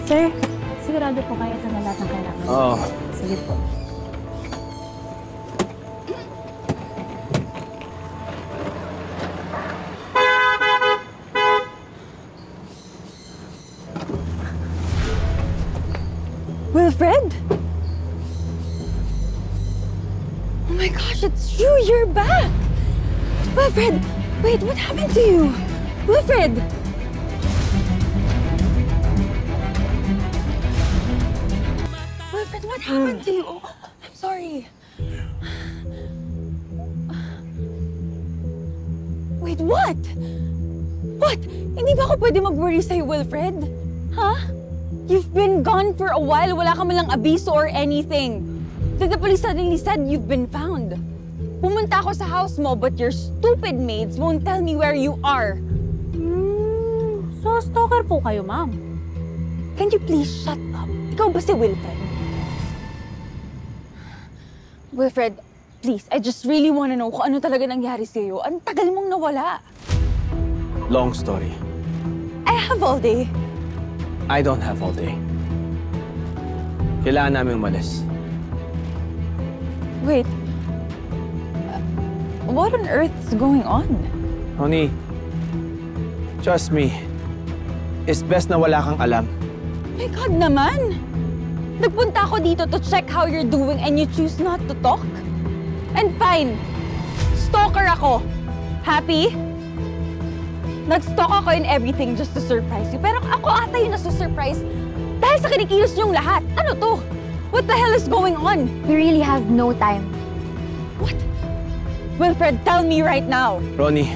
Sir, sigurado po kayo ito na lahat ng kailangan. Oo. Sige po. Wilfred? Oh my gosh, it's you! You're back! Wilfred! Wait, what happened to you? Wilfred! Wilfred, what happened to you? Oh, I'm sorry. Wait, what? What? Hindi ba ako pwede mag-worry sa'yo, Wilfred? Huh? You've been gone for a while. Wala ka man lang abiso or anything. Then the police suddenly said you've been found. Pumunta ako sa house mo, but your stupid maids won't tell me where you are. So, stalker po kayo, ma'am. Can you please shut up? Ikaw ba si Wilfred? Wilfred, please, I just really wanna know kung ano talaga nangyari sa'yo. Ang tagal mong nawala. Long story. I have all day. I don't have all day. Kailangan namin umalis. Wait. What on earth is going on? Honey, trust me. It's best na wala kang alam. My God naman! Nagpunta ako dito to check how you're doing and you choose not to talk? And fine, stalker ako. Happy? Nag-stalk ako in everything just to surprise you. Pero ako ata yung nasusurprise dahil sa kinikilos niyong lahat. Ano to? What the hell is going on? We really have no time. What? Wilfred, tell me right now. Ronnie,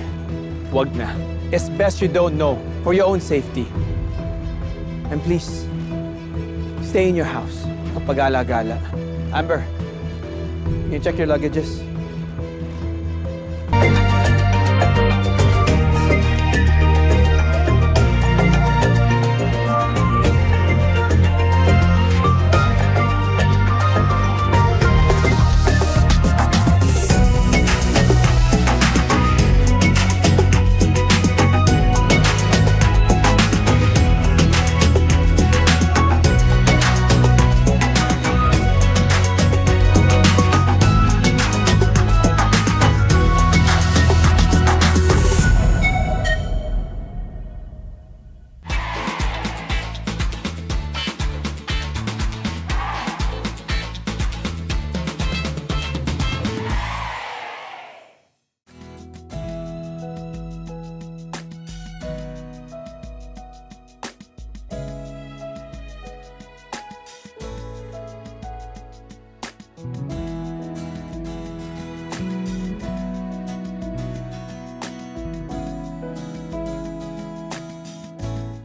wag na. It's best you don't know for your own safety. And please, stay in your house kapag gala-gala. Amber, can you check your luggages?